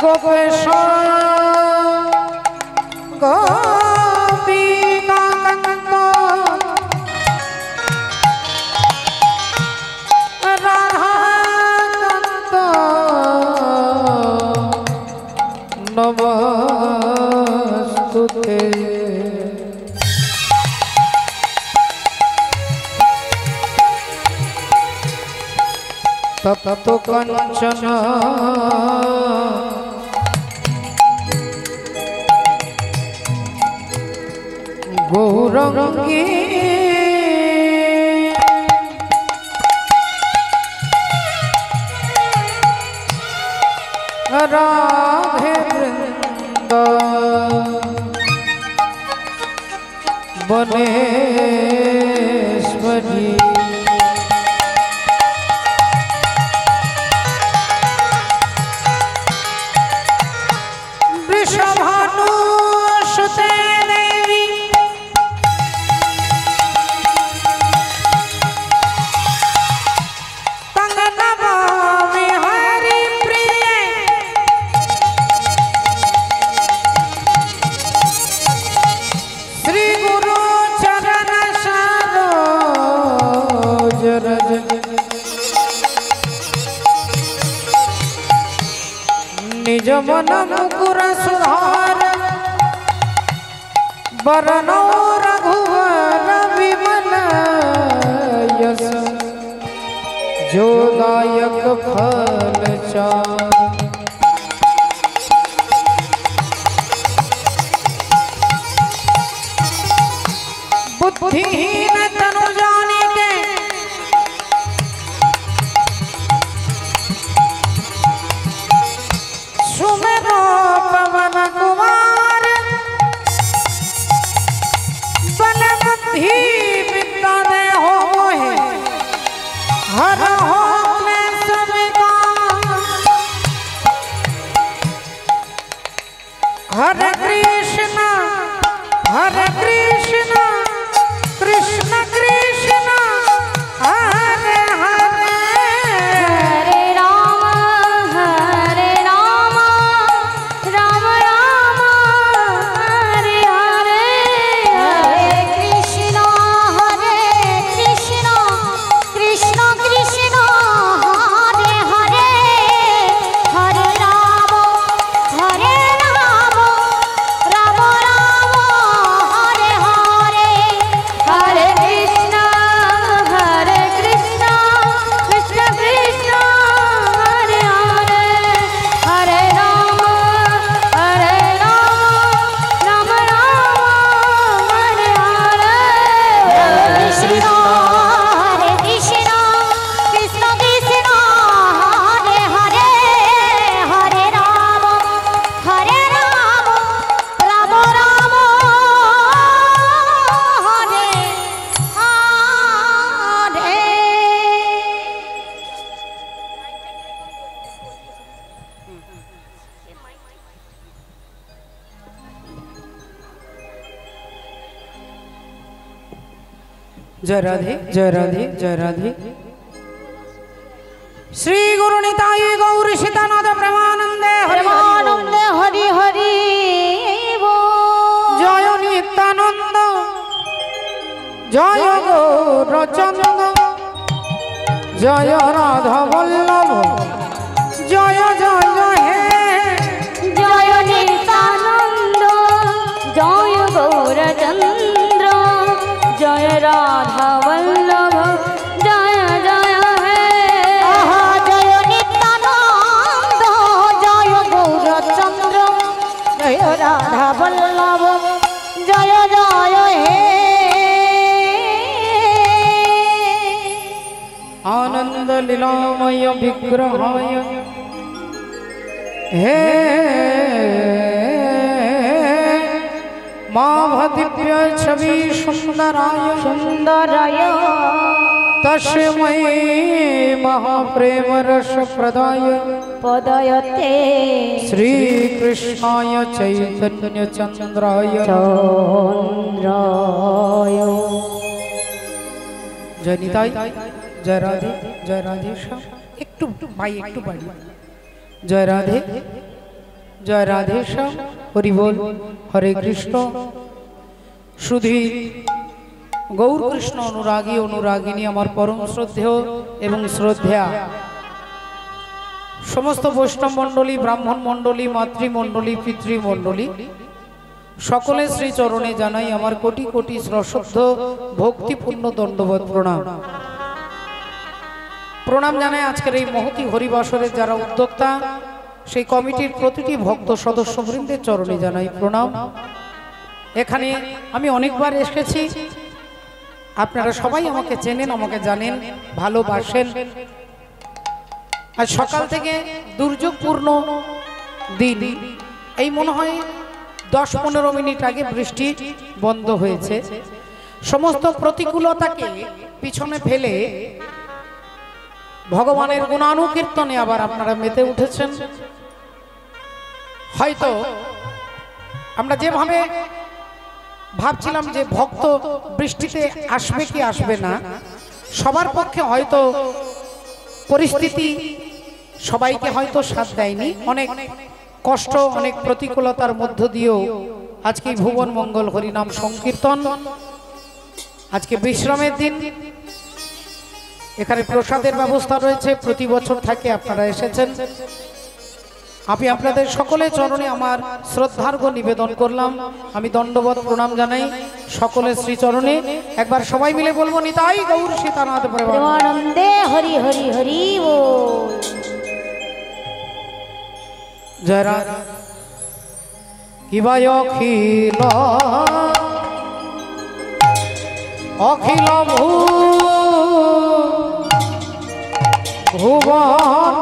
गोपेश गोपीकानंद राधाकांत नमस्तुते। तप्त कंचन गौरंगी राधे वृंद बनेश्वरी। वृषभानुसुते देवी तंग नमामि हरिप्रिये। श्री गुरु चरण सरोज रज निज मन मुकुर सुधार बरनौ रघुवर विमल यश जो दायक फल चार। बुद्धिहीन तनु जानिके सुमेरो पवन कुमार। बल बुद्धि विद्या दे हो मोहे हर हो मैं सबका। हरे कृष्ण कृष्ण कृष्ण हरे हरे। हरे राम राम राम हरे हरे। हरे कृष्ण कृष्ण कृष्ण हरे हरे। हरे राम राम राम हरे हरे। हरे कृष्ण कृष्ण कृष्ण हरे हरे। हरे राम राम राम हरे हरे। हरे कृष्ण कृष्ण कृष्ण हरे हरे। हरे राम राम राम हरे हरे। जय राधे जय राधे जय राधे। श्री गुरु निताई गौर सीतानाथ प्रेमानंदे परमानंद हरि हरि बोल। जय नित्यानंद जय गौरचंद जय राधा वल्लभ जय जय हे। जय नित्यानंद जय गौरचंद्र जय राधा वल्लभ जय जय हे। जय नित्यानंद जय गौरचंद्र जय राधा वल्लभ जय जय हे। आनंद लीलामय विग्रहाय हे माभदिव्य छवि सुंदराय तस्मै महाप्रेम रस प्रदाय पदयते श्री कृष्णाय चैतन्य चंद्राय जय निताई जय राधे। एक भाई एक बाड़ी जय राधे জয় রাধেশ্যাম, হরি বল, হরে কৃষ্ণ। সুধী গৌর কৃষ্ণ অনুরাগী অনুরাগিনী আমার পরম শ্রদ্ধেয় এবং শ্রদ্ধেয়া সমস্ত বৈষ্ণব মণ্ডলী, ব্রাহ্মণ মণ্ডলী, মাতৃমণ্ডলী, পিতৃমণ্ডলী সকলে শ্রী চরণে জানাই আমার কোটি কোটি সশ্রদ্ধ ভক্তিপূর্ণ দণ্ডবত প্রণাম। প্রণাম জানাই আজকের এই মহতি হরিবাসরের যারা উদ্যোক্তা সেই কমিটির প্রতিটি ভক্ত সদস্যবৃন্দের চরণে জানাই প্রণাম। এখানে আমি অনেকবার এসেছি, আপনারা সবাই আমাকে চেনেন, আমাকে জানেন, ভালোবাসেন। আর সকাল থেকে দুর্যোগপূর্ণ দিন, এই মনে হয় 10-15 মিনিট আগে বৃষ্টি বন্ধ হয়েছে। সমস্ত প্রতিকূলতাকে পিছনে ফেলে ভগবানের গুণানুকীর্তনে আবার আপনারা মেতে উঠেছেন। হয়তো আমরা যেভাবে ভাবছিলাম যে ভক্ত বৃষ্টিতে আসবে কি আসবে না, সবার পক্ষে হয়তো পরিস্থিতি সবাইকে হয়তো সাথ দেয়নি। অনেক কষ্ট, অনেক প্রতিকূলতার মধ্য দিয়েও আজকে ভুবন মঙ্গল হরিনাম সংকীর্তন, আজকে বিশ্রামের দিন। এখানে প্রসাদের ব্যবস্থা রয়েছে, প্রতি বছর থাকে, আপনারা এসেছেন। আমি আপনাদের সকলের চরণে আমার শ্রদ্ধার্ঘ্য নিবেদন করলাম। আমি দণ্ডবত প্রণাম জানাই সকলের শ্রীচরণে। একবার সবাই মিলে বলবো নিতাই গৌর সীতানাথ প্রেমানন্দে হরি হরি হরি বল। জয় রাধা। কিবায় অখিল অখিল ভুবন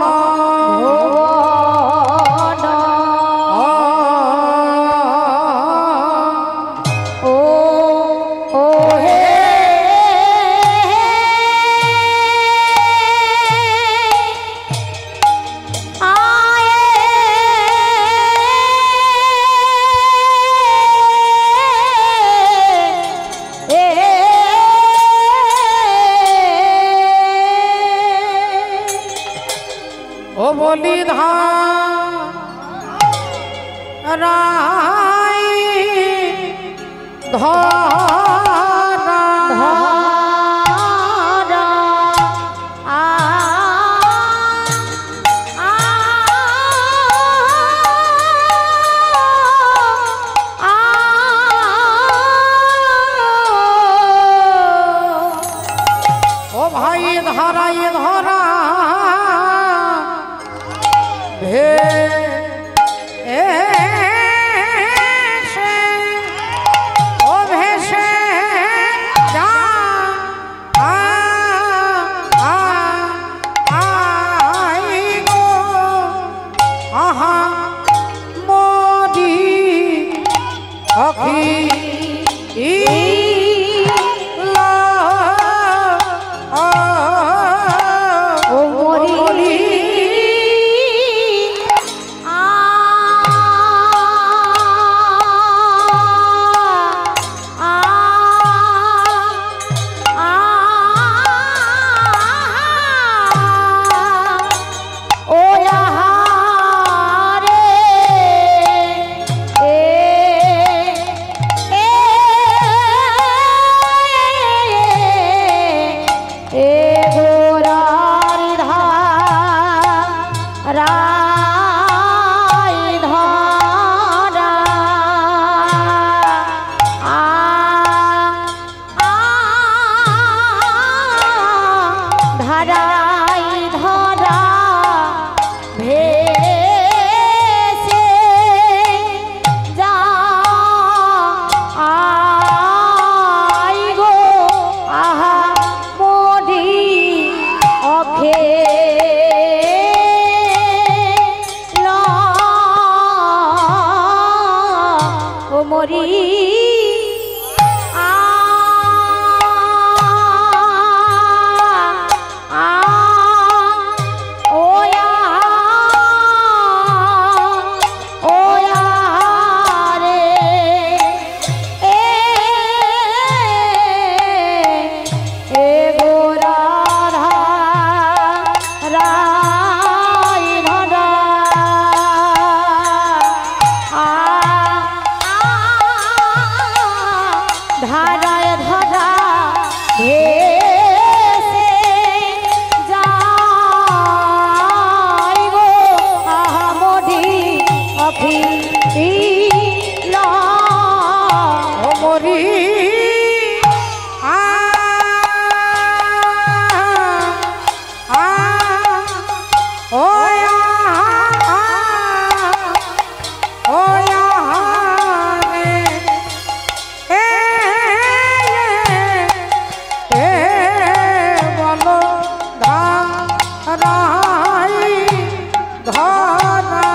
ধরা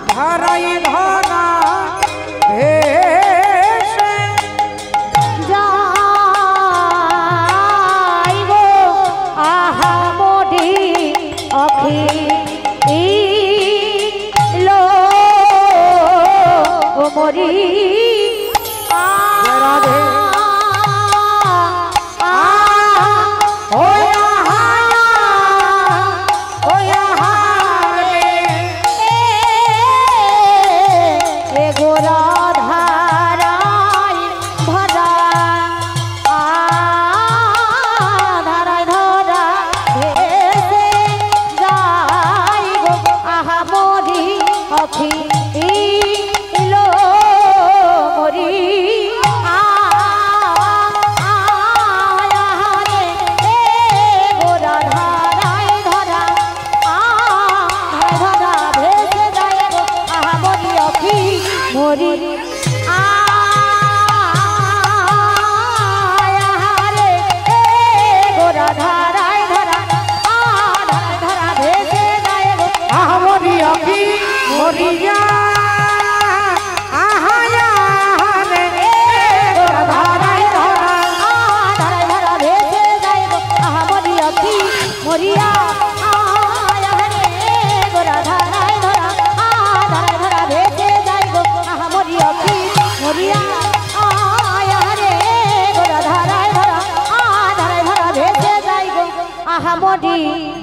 ধরাই ধরা ভেসে যাই গো আহা মোডি অখি লো ও মরি রাধে আহামরি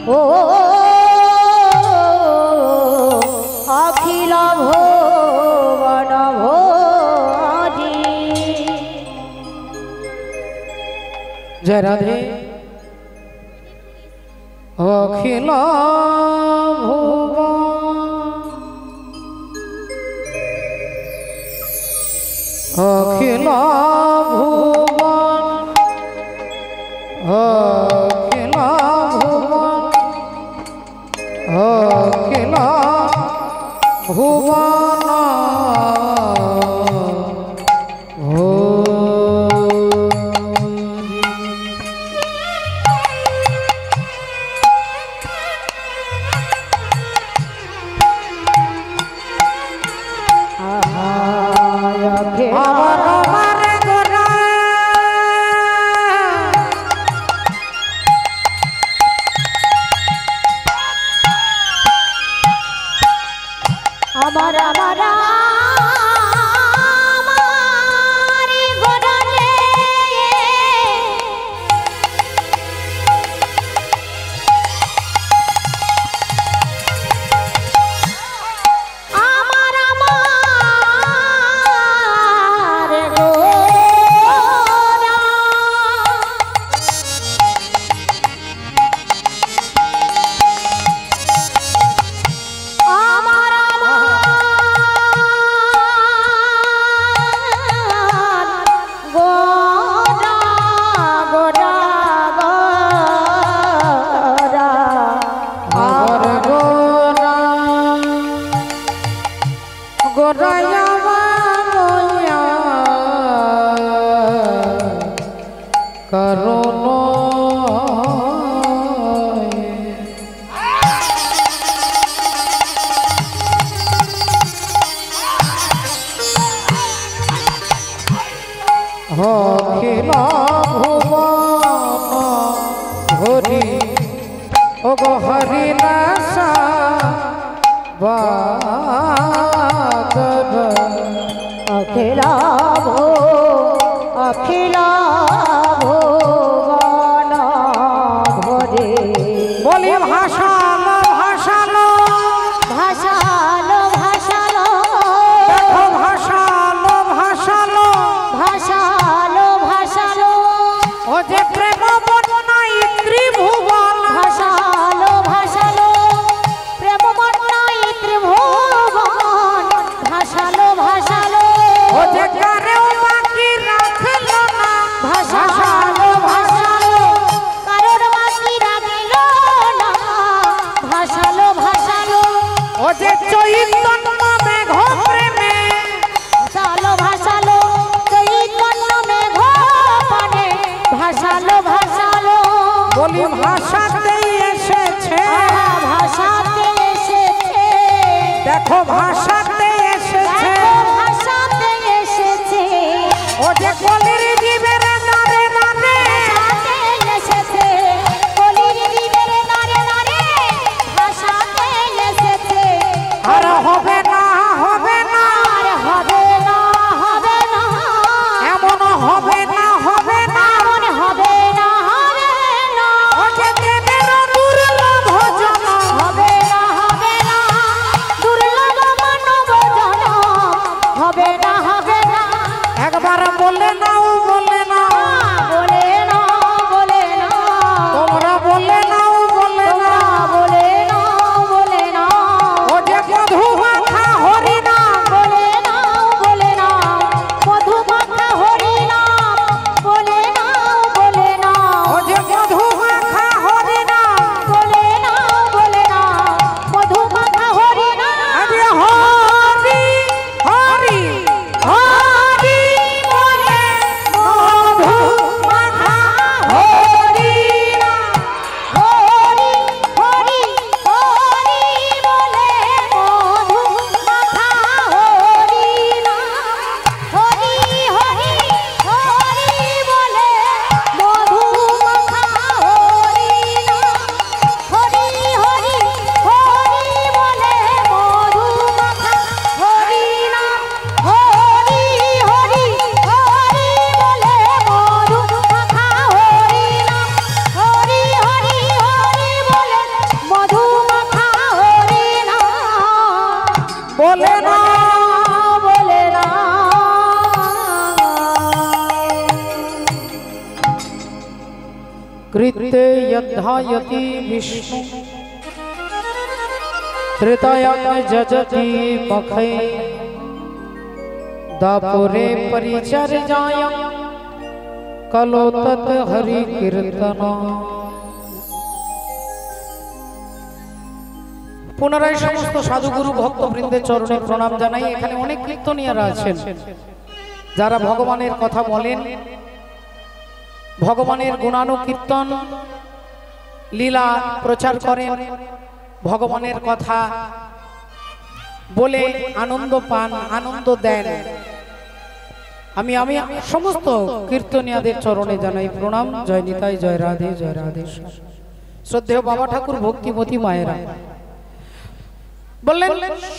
ও অখিল ভুবন ভরি জয় রাধে অখিল অখিল ভুবন অখিল ভুবন অখিল ভুবন আমার আমার অখিল ভুবন হরি ও গো হরি নাসা অখিল অখিল ভুবন ভরি বলি ভাষালো ভাষালো ভাষালো ভাষালো দেখো ভাষালো ভাষালো ভাষালো ভাষালো ও যে প্রেম বন্যাই ত্রিভুবন ভাষালো ভাষালো প্রেম বন্যাই ত্রিভুবন ভাষালো ভাষালো ও যে কারেও বাকি রাখলো না বলি ভাষাতে এসেছে, ভাষাতে এসেছে, দেখো ভাষাতে এসেছে, ভাষাতে এসেছে, ও যে কলির জীবের নারে নারে, ভাষাতে এসেছে, কলির জীবের নারে নারে, ভাষাতে এসেছে, আর হবে না হবে না, আর হবে না হবে না, এমন হবে না হবে না, এমন হবে না হবে না, ও যে দেবের দুর্লভ জনম, হবে না হবে না, দুর্লভ মানব জনম, হবে না হবে না, একবার বলে নাও বলে না, বলে না বলে না, তোমরা বলে নাও বলে না, বলে না বলে না, ও যে মধু মাখা হরি না, বলে না বলে না, মধু মাখা হরি না, বলে না বলে না, ও যে মধু মাখা হরি না, বলে না বলে না, মধু মাখা হরি না, আরে হরি হরি হরি বলে মধু মাখা হরি না, হরি হরি হরি বলে মধু মাখা হরি না, হরি হরি হরি বলে মধু মাখা হরি না, হরি হরি হরি বলে মধু মাখা হরি না, হরি হরি হরি বলে মধু মাখা হরি না, হরি হরি হরি বলে মধু মাখা হরি না, বলে না বলে না, কৃতে যধায়তি বিষ্ণু ত্রেতায়াং যজতি মখৈ দাপরে পরিচর্যায়াং কলো তৎ হরি কীর্তন। পুনরায় সমস্ত সাধুগুরু ভক্তবৃন্দের চরণে প্রণাম জানাই। এখানে অনেক কীর্তনিয়ারা আছেন যারা ভগবানের কথা বলেন, ভগবানের গুণানুকীর্তন লীলা প্রচার করেন, ভগবানের কথা বলে আনন্দ পান, আনন্দ দেন। আমি সমস্ত কীর্তনিয়াদের চরণে জানাই প্রণাম। জয় নিতাই, জয় রাধে, জয় রাধে। শ্রদ্ধেয় বাবা ঠাকুর, ভক্তিমতী মায়েরা বললেন,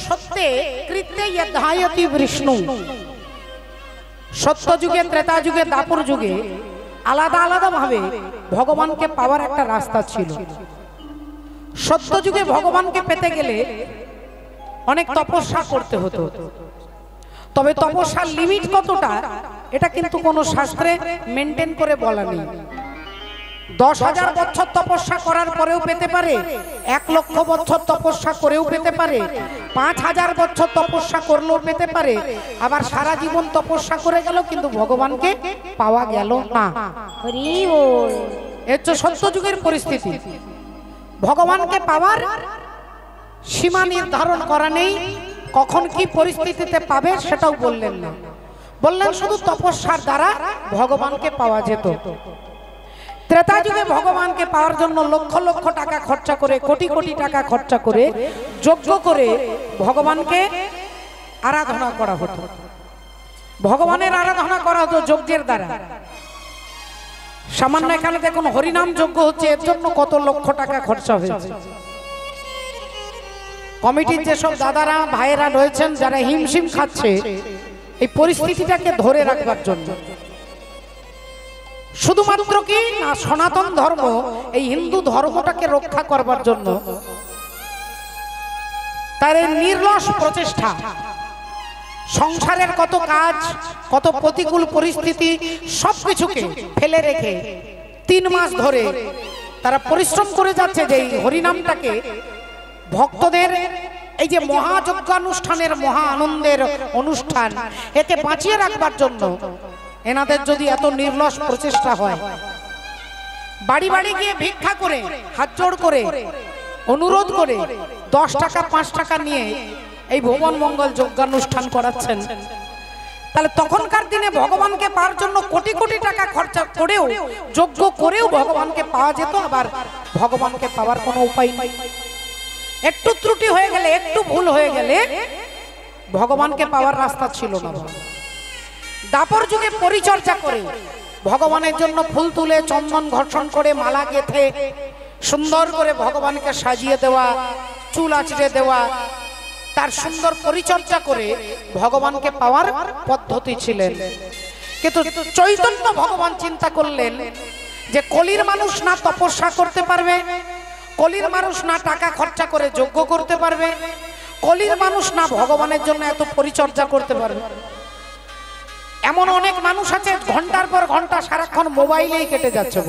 সত্যে কৃত্যে যধায়তি বিষ্ণু। সত্য যুগে, ত্রেতা যুগে, দাপর যুগে আলাদা আলাদা ভাবে ভগবানকে পাওয়ার একটা রাস্তা ছিল। সত্য যুগে ভগবানকে পেতে গেলে অনেক তপস্যা করতে হতো, তবে তপস্যার লিমিট কতটা এটা কিন্তু কোনো শাস্ত্রে মেনটেন করে বলা নেই। 10,000 বছর তপস্যা করার পরেও পেতে পারে, 1 লক্ষ বছর তপস্যা করেও পেতে পারে, 5,000 বছর তপস্যা করলেও পেতে পারে, আবার সারা জীবন তপস্যা করে গেল কিন্তু ভগবানকে পাওয়া গেল না। হরি বল, এ হচ্ছে সত্য যুগের পরিস্থিতি। ভগবানকে পাওয়ার সীমা নির্ধারণ করা নেই, কখন কি পরিস্থিতিতে পাবে সেটাও বললেন না। বললেন শুধু তপস্যার দ্বারা ভগবানকে পাওয়া যেত। ত্রেতা যুগে ভগবানকে পাওয়ার জন্য লক্ষ লক্ষ টাকা খরচা করে, কোটি কোটি টাকা খরচা করে, যজ্ঞ করে ভগবানকে আরাধনা করা হতো। ভগবানের আরাধনা করা হতো যজ্ঞের দ্বারা। সামান্য এখানে দেখুন হরিনাম যজ্ঞ হচ্ছে, এর জন্য কত লক্ষ টাকা খরচা হয়েছে। কমিটির যেসব দাদারা ভাইয়েরা রয়েছেন যারা হিমশিম খাচ্ছে এই পরিস্থিতিটাকে ধরে রাখবার জন্য, শুধুমাত্র কি না সনাতন ধর্ম, এই হিন্দু ধর্মটাকে রক্ষা করবার জন্য তার এই নির্লস প্রচেষ্টা, সংসারের কত কাজ, কত প্রতিকূল পরিস্থিতি সবকিছুকে ফেলে রেখে 3 মাস ধরে তারা পরিশ্রম করে যাচ্ছে যে এই হরিনামটাকে ভক্তদের এই যে মহাযজ্ঞানুষ্ঠানের, মহা আনন্দের অনুষ্ঠান, একে বাঁচিয়ে রাখবার জন্য এনাদের যদি এত নির্লস প্রচেষ্টা হয়, বাড়ি বাড়ি গিয়ে ভিক্ষা করে, হাত জোড় করে, অনুরোধ করে 10 টাকা 5 টাকা নিয়ে এই ভুবন মঙ্গল যজ্ঞানুষ্ঠান করাচ্ছেন, তাহলে তখনকার দিনে ভগবানকে পাওয়ার জন্য কোটি কোটি টাকা খরচা করেও যজ্ঞ করেও ভগবানকে পাওয়া যেত, আবার ভগবানকে পাওয়ার কোনো উপায় নেই। একটু ত্রুটি হয়ে গেলে, একটু ভুল হয়ে গেলে ভগবানকে পাওয়ার রাস্তা ছিল না। দাপর যুগে পরিচর্যা করে ভগবানের জন্য ফুল তুলে চন্দন ঘর্ষণ করে মালা গেঁথে সুন্দর করে ভগবানকে সাজিয়ে দেওয়া, চুল আঁচড়ে দেওয়া, তার সুন্দর পরিচর্যা করে ভগবানকে পাওয়ার পদ্ধতি ছিলেন। কিন্তু চৈতন্য ভগবান চিন্তা করলেন যে কলির মানুষ না তপস্যা করতে পারবে, কলির মানুষ না টাকা খরচা করে যজ্ঞ করতে পারবে, কলির মানুষ না ভগবানের জন্য এত পরিচর্যা করতে পারবে। এমন অনেক মানুষ আছে ঘন্টার পর ঘন্টা সারাক্ষণ মোবাইলেই কেটে যাচ্ছে।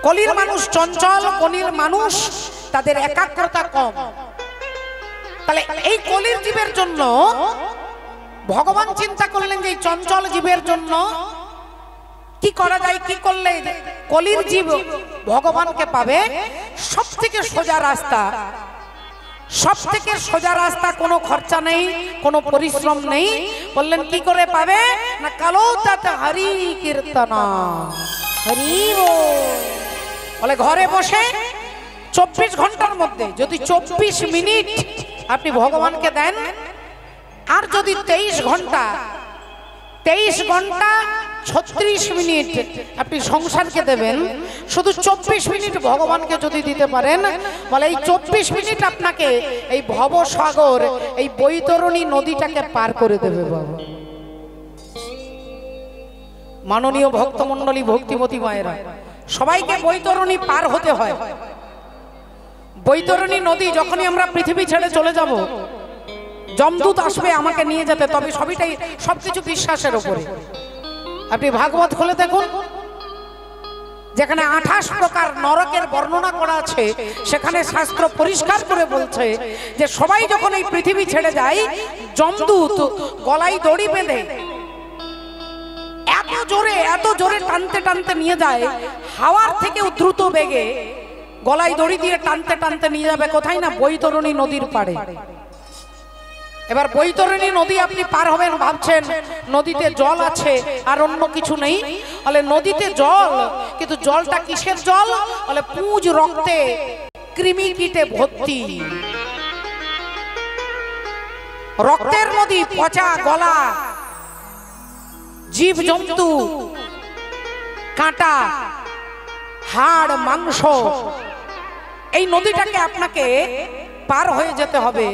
কলির মানুষ চঞ্চল, কলির মানুষ তাদের একাগ্রতা কম। তাহলে এই কলির জীবের জন্য ভগবান চিন্তা করলেন যে এই চঞ্চল জীবের জন্য কি করা যায়, কি করলে কলির জীব ভগবানকে পাবে। সব থেকে সোজা রাস্তা, সব থেকে সোজা রাস্তা, কোনো খরচা নেই, কোনো পরিশ্রম নেই। বললেন কি করে পাবে না, কালো তাতে হরি কীর্তনা, হরি বলে ঘরে বসে 24 ঘন্টার মধ্যে যদি 24 মিনিট আপনি ভগবানকে দেন, আর যদি 23 ঘন্টা 36 মিনিট আপনি সংসারকে দেবেন, শুধু 24 মিনিট ভগবানকে যদি দিতে পারেন, বলে এই 24 মিনিট আপনাকে এই ভবসাগর, এই বৈতরণী নদীটাকে পার করে দেবে বাবা। মাননীয় ভক্তমণ্ডলী, ভক্তিমতী মায়েরা, সবাইকে বৈতরণী পার হতে হয়। বৈতরণী নদী যখনই আমরা পৃথিবী ছেড়ে চলে যাব, যমদূত আসবে আমাকে নিয়ে যেতে, তবে সবইটাই সবকিছু বিশ্বাসের উপরে। আপনি ভাগবত খুলে দেখুন, যেখানে 28 প্রকার নরকের বর্ণনা করা আছে, সেখানে শাস্ত্র পরিষ্কার করে বলছে যে সবাই যখন এই পৃথিবী ছেড়ে যায়, যমদূত গলায় দড়ি বেঁধে এত জোরে টানতে টানতে নিয়ে যায়, হাওয়ার থেকে দ্রুত বেগে গলায় দড়ি দিয়ে টানতে টানতে নিয়ে যাবে কোথায় না, বৈতরণী নদীর পাড়ে। এবার বৈতরণী নদী আপনি পার হবেন, ভাবছেন নদীতে জল আছে আর অন্য কিছু নেই। বলে নদীতে জল, কিন্তু জলটা কিসের জল? বলে পুঁজ রক্তে কৃমি কীটে ভর্তি, রক্তের নদী, পচা গলা জীব জন্তু, কাঁটা, হাড়, মাংস, এই নদীটাকে আপনাকে পার হয়ে যেতে হবে।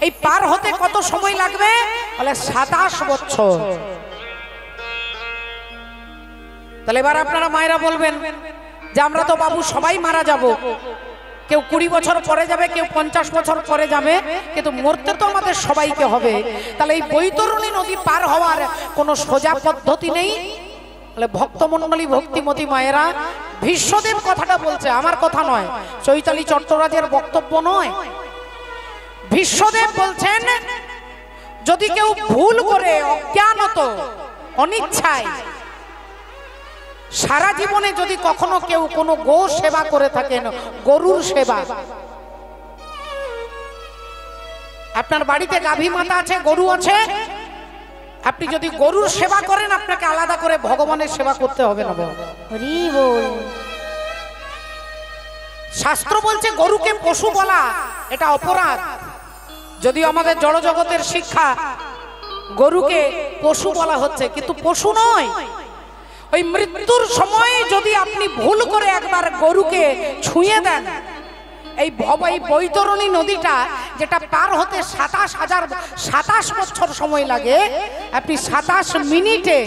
এই পার হতে কত সময় লাগবে? বলে 27 বছর। তাহলে এবার আপনারা মায়েরা বলবেন যে আমরা তো বাবু সবাই মারা যাব, কেউ 20 বছর পরে যাবে, কেউ 50 বছর পরে যাবে, কিন্তু মরতে তো আমাদের সবাইকে হবে। তাহলে এই বৈতরণী নদী পার হওয়ার কোনো সোজা পদ্ধতি নেই। বলে ভক্তমণ্ডলী, ভক্তিমতী মায়েরা, ভীষ্মদেব কথাটা বলছে, আমার কথা নয়, চৈতালি চট্টরাজের বক্তব্য নয়। ভীষ্মদেব বলছেন যদি কেউ ভুল করে অজ্ঞানত অনিচ্ছায় সারা জীবনে যদি কখনো কেউ কোনো গো সেবা করে থাকেন, গরুর সেবা, আপনার বাড়িতে গাভী মাতা আছে, গরু আছে, আপনি যদি গরুর সেবা করেন, আপনাকে আলাদা করে ভগবানের সেবা করতে হবে না। হরি বল। শাস্ত্র বলছে গরুকে পশু বলা এটা অপরাধ। যদিও আমাদের জড়জগতের শিক্ষা গরুকে পশু বলা হচ্ছে, কিন্তু পশু নয়। ওই মৃত্যুর সময় যদি আপনি ভুল করে একবার গরুকে ছুঁয়ে দেন, এই বৈতরণী নদীটা যেটা পার হতে 27 বছর সময় লাগে, আপনি 27 মিনিটে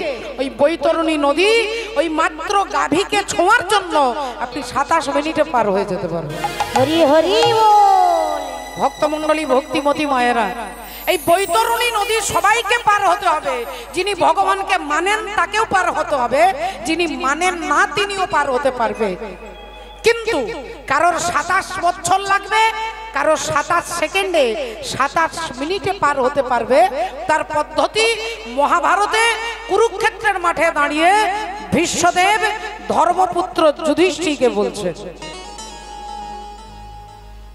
ওই বৈতরণী নদী ওই মাত্র গাভীকে ছোঁয়ার জন্য আপনি 27 মিনিটে পার হয়ে যেতে পারবেন। হরি হরি বল। ভক্তমণ্ডলী, ভক্তিমতী মায়েরা, এই বৈতরণী নদী সবাইকে পার হতে হবে। যিনি ভগবানকে মানেন তাকেও পার হতে হবে, যিনি মানেন না তিনিও পার হতে পারবে। কিন্তু কারোর 27 বছর লাগবে, কারোর 27 সেকেন্ডে, 27 মিনিটে পার হতে পারবে। তার পদ্ধতি মহাভারতে কুরুক্ষেত্রের মাঠে দাঁড়িয়ে ভীষ্মদেব ধর্মপুত্র যুধিষ্ঠিরকে বলছে।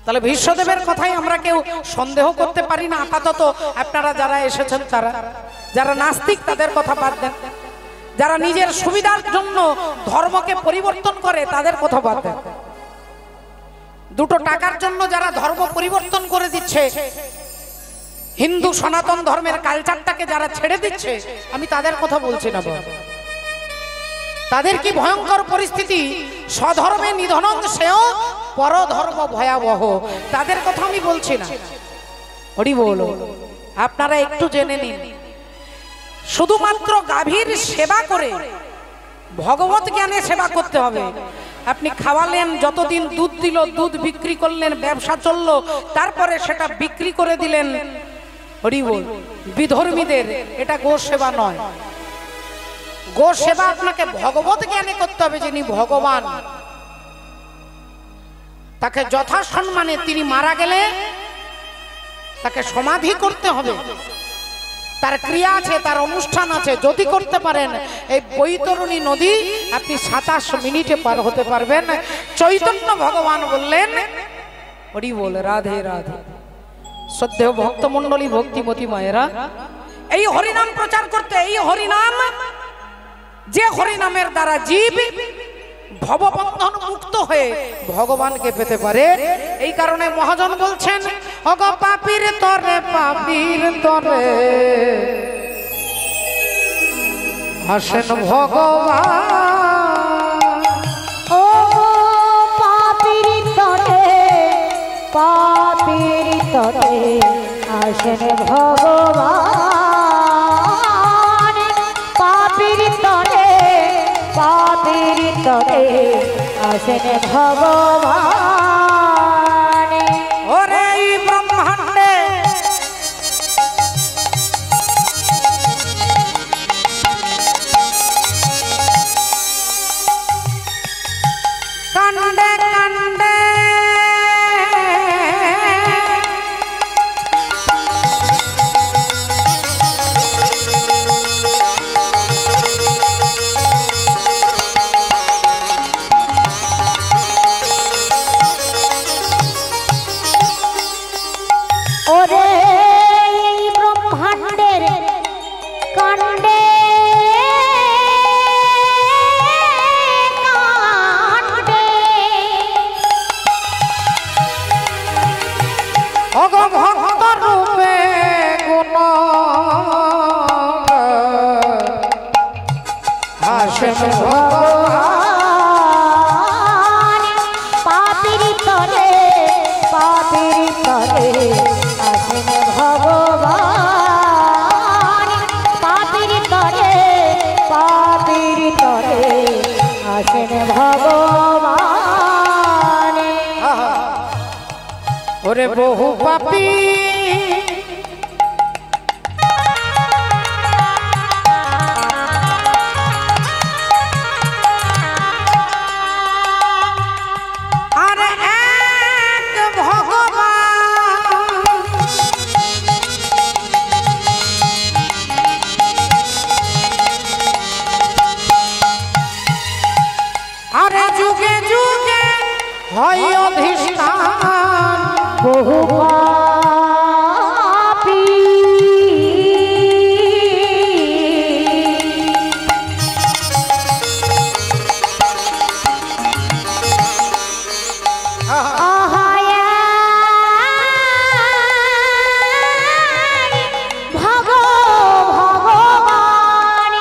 তাহলে ভীষ্মদেবের কথাই আমরা কেউ সন্দেহ করতে পারি না। আপাতত আপনারা যারা এসেছেন তারা, যারা নাস্তিক তাদের কথা বাদ দেন, যারা নিজের সুবিধার জন্য ধর্মকে পরিবর্তন করে তাদের কথা বাদ দেন। দুটো টাকার জন্য যারা ধর্ম পরিবর্তন করে দিচ্ছে, হিন্দু সনাতন ধর্মের কালচারটাকে যারা ছেড়ে দিচ্ছে, আমি তাদের কথা বলছি না। তাদের কি ভয়ঙ্কর পরিস্থিতি, স্বধর্মে নিধনং সেও পরধর্ম ভয়াবহ, তাদের কথা আমি বলছি না। হরি বল। আপনারা একটু জেনে নিন, শুধুমাত্র গাভীর সেবা করে ভগবত জ্ঞানে সেবা করতে হবে। আপনি খাওয়ালেন, যতদিন দুধ দিল দুধ বিক্রি করলেন, ব্যবসা চললো, তারপরে সেটা বিক্রি করে দিলেন, হরি বল, বিধর্মীদের, এটা গো সেবা নয়। গো সেবা আপনাকে ভগবত জ্ঞানে করতে হবে। যিনি ভগবান তাকে যথাসম্মানে, তিনি মারা গেলে তাকে সমাধি করতে হবে, তার ক্রিয়া আছে, তার অনুষ্ঠান আছে। যদি করতে পারেন, এই বৈতরণী নদী আপনি 27 মিনিটে পার হতে পারবেন। চৈতন্য ভগবান বললেন, হরি বল, রাধে রাধে। শ্রদ্ধেয় ভক্তমণ্ডলী, ভক্তিমতী মায়েরা, এই হরিনাম প্রচার করতে, এই হরিনাম, যে হরিনামের দ্বারা জীব ভববন্ধন মুক্ত হয়ে ভগবানকে পেতে পারে, এই কারণে মহাজন বলছেন, অগ পাপীর তরে, পাপীর তরে আসেন ভগবান। ও পাপীর তরে, পাপীর তরে আসেন ভগবান। পাপীর তরে, পাপীর তরে আসেন ভগবান। ওরে এই ব্রহ্মাণ্ডে কাণ্ডে কাণ্ডে ওরে এই ব্রহ্মাণ্ডের কাণ্ডে কাণ্ডে অগ ভক্ত রূপে গুণ আসেন ভগবান। পাপীর তরে, পাপীর তরে আসেন ভগবান। পাপীর তরে, পাপীর তরে আসেন ভগবান। ওরে বহু পাপী আরে এক ভগবান, আরে যুগে যুগে হয় অধিষ্ঠান। বহু পাপী ভগবান।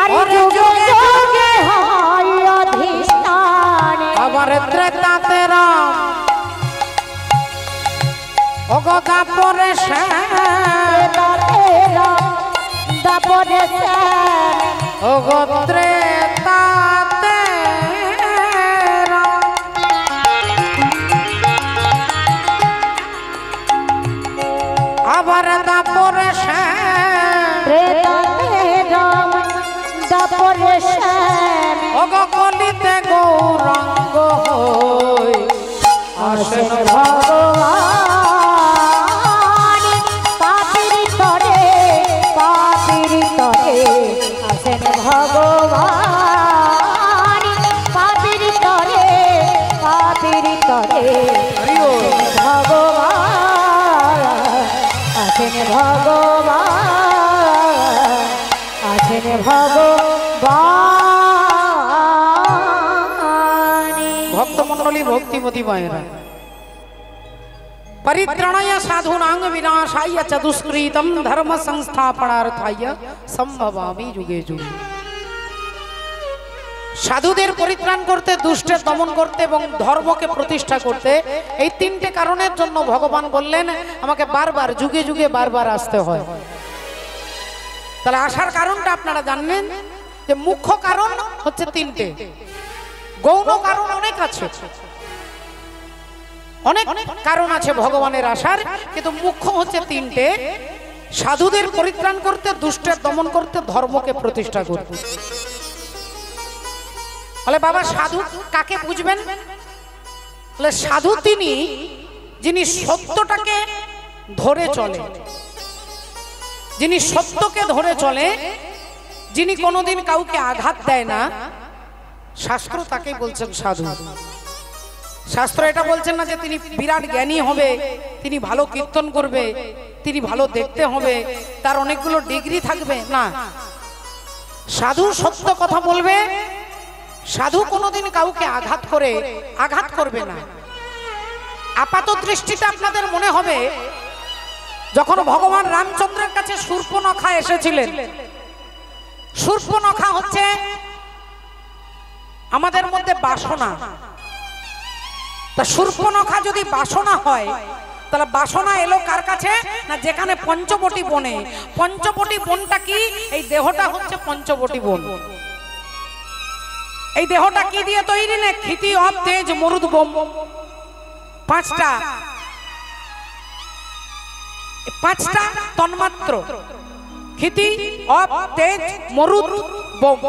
আরে যুগে যুগে হয় অধিষ্ঠান। আবার ত্রেতাতে রাম, অগ দাপরে শ্যাম, দাপরে শ্যাম, অগ ত্রেতাতে রাম। আবার দাপরে শ্যাম, ত্রেতাতে রাম, দাপরে শ্যাম, অগ কলিতে গৌরাঙ্গ হই আসেন ভগবান। পাপীর তরে, পাপীর তরে আসেন ভগবান। পাপীর তরে, ভগবান ভক্তমণ্ডলী ভক্তিমতী মায়েরা परित्रणाय साधूनां विनाशाय च दुष्कृतं धर्म संस्थापनार्थाय संभवामि युगे युगे। সাধুদের পরিত্রাণ করতে, দুষ্টের দমন করতে এবং ধর্মকে প্রতিষ্ঠা করতে, এই তিনটে কারণের জন্য ভগবান বললেন আমাকে বারবার যুগে যুগে বারবার আসতে হয়। তাহলে আসার কারণটা আপনারা জানলেন যে মুখ্য কারণ হচ্ছে তিনটে, গৌণ কারণ অনেক আছে, অনেক কারণ আছে ভগবানের আসার, কিন্তু মুখ্য হচ্ছে তিনটে: সাধুদের পরিত্রাণ করতে, দুষ্টের দমন করতে, ধর্মকে প্রতিষ্ঠা করতে। বলে বাবা সাধু কাকে বুঝবেন? বলে সাধু তিনি যিনি সত্যটাকে ধরে চলে, যিনি সত্যকে ধরে চলে, যিনি কোনোদিন কাউকে আঘাত দেয় না, শাস্ত্র তাকেই বলছেন সাধু। শাস্ত্র এটা বলছেন না যে তিনি বিরাট জ্ঞানী হবে, তিনি ভালো কীর্তন করবে, তিনি ভালো দেখতে হবে, তার অনেকগুলো ডিগ্রি থাকবে, না। সাধু সত্য কথা বলবে, সাধু কোনোদিন কাউকে আঘাত করবে না। আপাত দৃষ্টিতে আপনাদের মনে হবে যখন ভগবান রামচন্দ্রের কাছে শূর্পণখা এসেছিলেন, শূর্পণখা হচ্ছে আমাদের মধ্যে বাসনা। তা শূর্পণখা যদি বাসনা হয়, তাহলে বাসনা এলো কার কাছে? না যেখানে পঞ্চবটী বনে। পঞ্চবটী বনটা কি? এই দেহটা হচ্ছে পঞ্চবটী বন। এই দেহটা কি দিয়ে তৈরি? না ক্ষিতি, অপ, তেজ, মরুদ, বোম। পাঁচটা তন্মাত্র: ক্ষিতি, অপ, তেজ, মরুদ, বোম।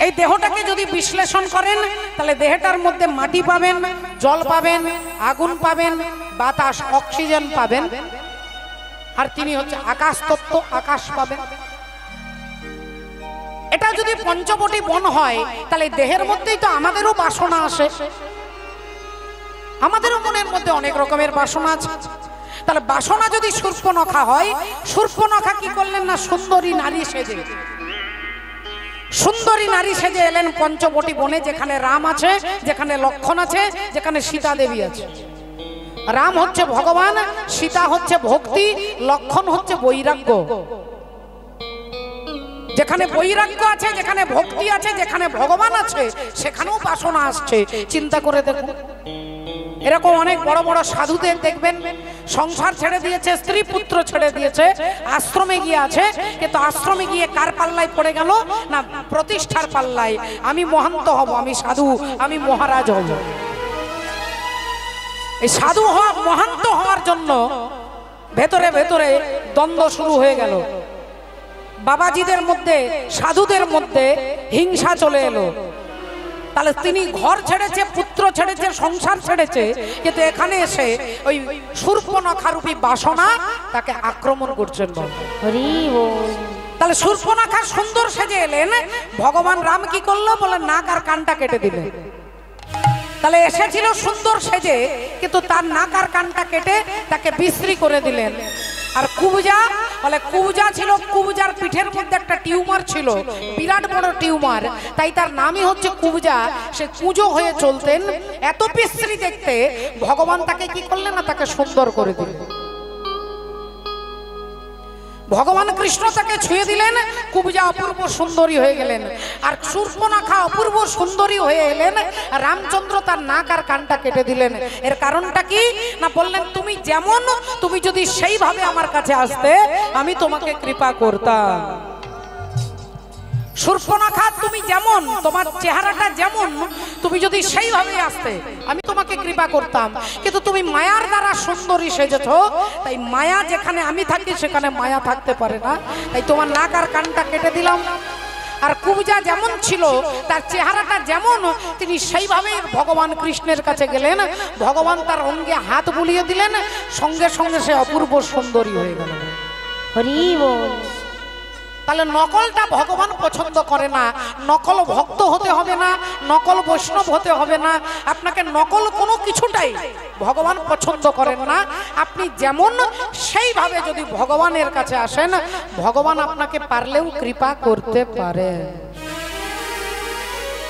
এই দেহটাকে যদি বিশ্লেষণ করেন তাহলে দেহটার মধ্যে মাটি পাবেন, জল পাবেন, আগুন পাবেন, বাতাস অক্সিজেন পাবেন, আর তিনি হচ্ছে আকাশ তত্ত্ব, আকাশ পাবেন। এটা যদি পঞ্চবটী বন হয় তাহলে দেহের মধ্যেই তো আমাদেরও বাসনা আসে, আমাদেরও মনের মধ্যে অনেক রকমের বাসনা আছে। তাহলে বাসনা যদি শূর্পণখা হয়, শূর্পণখা কি করলেন? না সুন্দরী নারী সেজে, সুন্দরী নারী সেজে এলেন পঞ্চবটী বনে, যেখানে রাম আছে, যেখানে লক্ষণ আছে, যেখানে সীতা দেবী আছে। রাম হচ্ছে ভগবান, সীতা হচ্ছে ভক্তি, লক্ষণ হচ্ছে বৈরাগ্য। যেখানে বৈরাগ্য আছে, যেখানে ভক্তি আছে, যেখানে ভগবান আছে, সেখানেও বাসনা আসছে। চিন্তা করে দেখুন, এরকম অনেক বড় বড় সাধুদের দেখবেন সংসার ছেড়ে দিয়েছে, স্ত্রী পুত্র ছেড়ে দিয়েছে, আশ্রমে গিয়ে আছে, কিন্তু আশ্রমে গিয়ে কার পাল্লায় পড়ে গেল? না প্রতিষ্ঠার পাল্লায়। আমি মহান্ত হব, আমি সাধু, আমি মহারাজ হব। এই সাধু হওয়া, মহান্ত হওয়ার জন্য ভেতরে ভেতরে দ্বন্দ্ব শুরু হয়ে গেল। বাবাজিদের মধ্যে, সাধুদের মধ্যে হিংসা চলে এলো। তাহলে তিনি ঘর ছেড়েছে, পুত্র ছেড়েছে, সংসার ছেড়েছে, কিন্তু এখানে এসে ওই শূর্পণখারূপী বাসনা তাকে আক্রমণ করছেন। তাহলে শূর্পণখা সুন্দর সেজে এলেন, ভগবান রাম কি করলো? বলে নাক আর কানটা কেটে দিলেন। তাহলে এসেছিল সুন্দর সেজে, কিন্তু তার নাক আর কানটা কেটে তাকে বিশ্রী করে দিলেন। আর কুবজা, বলে কুবজা ছিল, কুবজার পিঠের মধ্যে একটা টিউমার ছিল, বিরাট বড় টিউমার, তাই তার নামই হচ্ছে কুবজা। সে কুঁজো হয়ে চলতেন, এত বিশ্রী দেখতে। ভগবান তাকে কি করলেন? না তাকে সুন্দর করে দিলেন। ভগবান কৃষ্ণ তাকে ছুঁয়ে দিলেন, কুবজা অপূর্ব সুন্দরী হয়ে গেলেন। আর শূর্পণখা অপূর্ব সুন্দরী হয়ে এলেন, রামচন্দ্র তার নাক আর কানটা কেটে দিলেন। এর কারণটা কি? না বললেন তুমি যেমন, তুমি যদি সেইভাবে আমার কাছে আসতে, আমি তোমাকে কৃপা করতাম। শূর্পণখা তুমি যেমন, তোমার চেহারাটা যেমন, তুমি যদি সেইভাবে আসতে, আমি তোমাকে কৃপা করতাম। কিন্তু তুমি মায়ার দ্বারা সুন্দরী সেজেছ, তাই মায়া যেখানে আমি থাকি সেখানে মায়া থাকতে পারে না, তাই তোমার নাক আর কানটা কেটে দিলাম। আর কুবজা যেমন ছিল, তার চেহারাটা যেমন, তিনি সেইভাবে ভগবান কৃষ্ণের কাছে গেলেন। ভগবান তার অঙ্গে হাত বুলিয়ে দিলেন, সঙ্গে সঙ্গে সে অপূর্ব সুন্দরী হয়ে গেল। হরি বল। তাহলে নকলটা ভগবান পছন্দ করে না। নকল ভক্ত হতে হবে না, নকল বৈষ্ণব হতে হবে না, আপনাকে নকল কোনো কিছুটাই ভগবান পছন্দ করেন না। আপনি যেমন সেইভাবে যদি ভগবানের কাছে আসেন, ভগবান আপনাকে পারলেও কৃপা করতে পারে।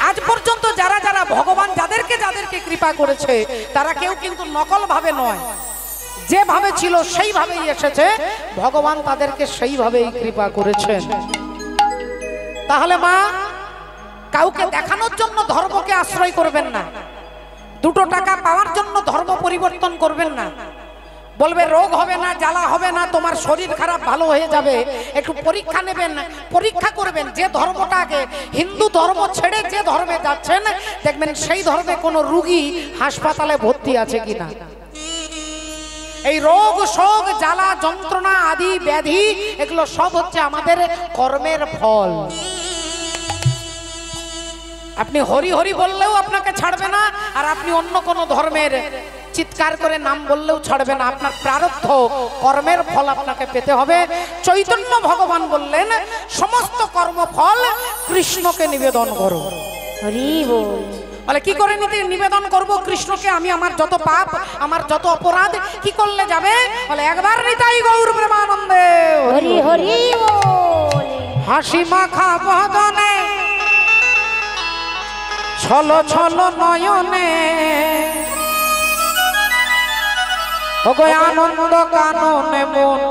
আজ পর্যন্ত যারা যারা ভগবান যাদেরকে কৃপা করেছে, তারা কেউ কিন্তু নকল ভাবে নয়, যেভাবে ছিল সেইভাবেই এসেছে, ভগবান তাদেরকে সেইভাবেই কৃপা করেছেন। তাহলে মা, কাউকে দেখানোর জন্য ধর্মকে আশ্রয় করবেন না, দুটো টাকা পাওয়ার জন্য ধর্ম পরিবর্তন করবেন না। বলবে রোগ হবে না, জ্বালা হবে না, তোমার শরীর খারাপ ভালো হয়ে যাবে, একটু পরীক্ষা নেবেন, পরীক্ষা করবেন। যে ধর্মটাকে, হিন্দু ধর্ম ছেড়ে যে ধর্মে যাচ্ছেন, দেখবেন সেই ধর্মে কোনো রোগী হাসপাতালে ভর্তি আছে কিনা। এই রোগ শোক জ্বালা যন্ত্রণা আদি ব্যাধি, এগুলো সব হচ্ছে আমাদের কর্মের ফল। আপনি হরি হরি বললেও আপনাকে ছাড়বে না, আর আপনি অন্য কোনো ধর্মের চিৎকার করে নাম বললেও ছাড়বে না। আপনার প্রারব্ধ কর্মের ফল আপনাকে পেতে হবে। চৈতন্য ভগবান বললেন, সমস্ত কর্মফল কৃষ্ণকে নিবেদন করো। হরি বল। বলে কি করে নিবেদন করব কৃষ্ণকে? আমি আমার যত পাপ, আমার যত অপরাধ কি করলে যাবে? বলে একবার নিতাই গৌর প্রেমানন্দে হরি হরি বল। হাসি মাখা বদনে ছল ছল নয়নে, ওগো আনন্দ কাননে মন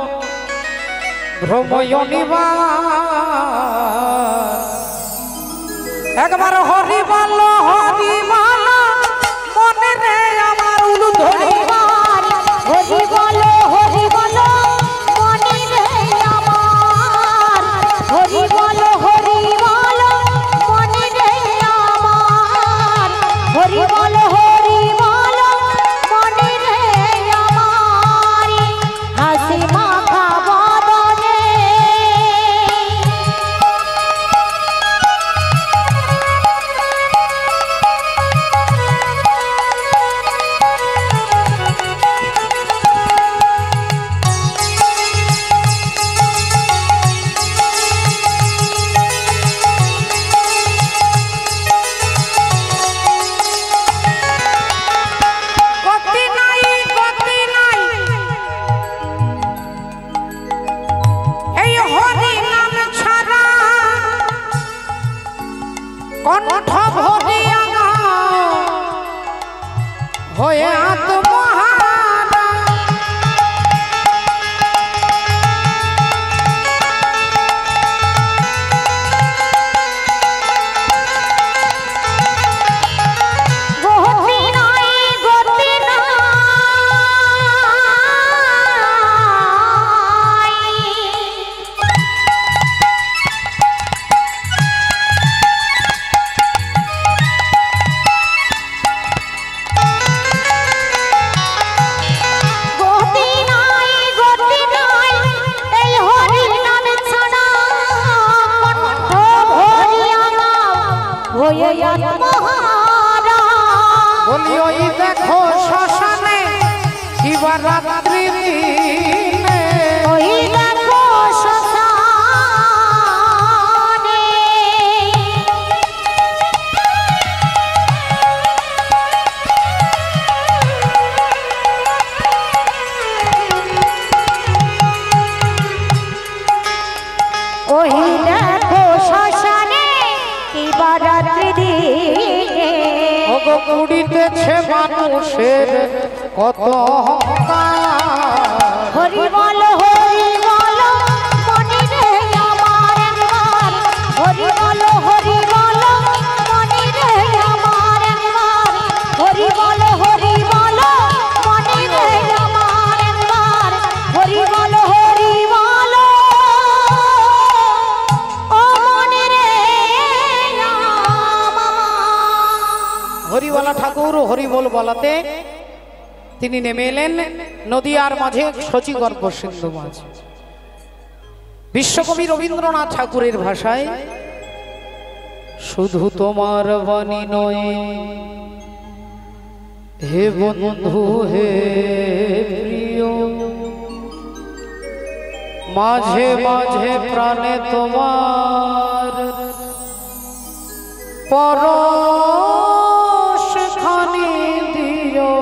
ভ্রময় নিবাস। একবার হরি বল হরি বল, মনে রে আমার উলু ধরি। হরি বল হরি বল, মনে রে আমার। হরি বল হরি বল, মনে রে আমার। হরি বল হরি বল, মনে রে আমার। হাসি মাখা বদনে কণ্ঠ ভরিয়া হয়ে আত্মহারা। গতি নাই গতি নাই। বলি ওই দেখো শ্মশানে শিবরাত্রি দিনে, ওই দেখো শ্মশানে ওই দেখো শ্মশানে শিবরাত্রি দিনে। ওগো কুড়িতেছে মানুষের কত অহংকার। হরি বল মনে রে আমার একবার। হরি বল মনে রে আমার একবার। হরি বল মনে রে আমার একবার। হরি বল ও মনে রে আমার। হরিওয়ালা ঠাকুর হরিবোল বলাতে তিনি নেমে এলেন নদিয়ার মাঝে শচীগর্ভ সিন্ধু মাঝ। বিশ্বকবি রবীন্দ্রনাথ ঠাকুরের ভাষায়, শুধু তোমার বাণী নয় হে বন্ধু হে প্রিয়, মাঝে মাঝে প্রাণে তোমার পরশ খানি দিও,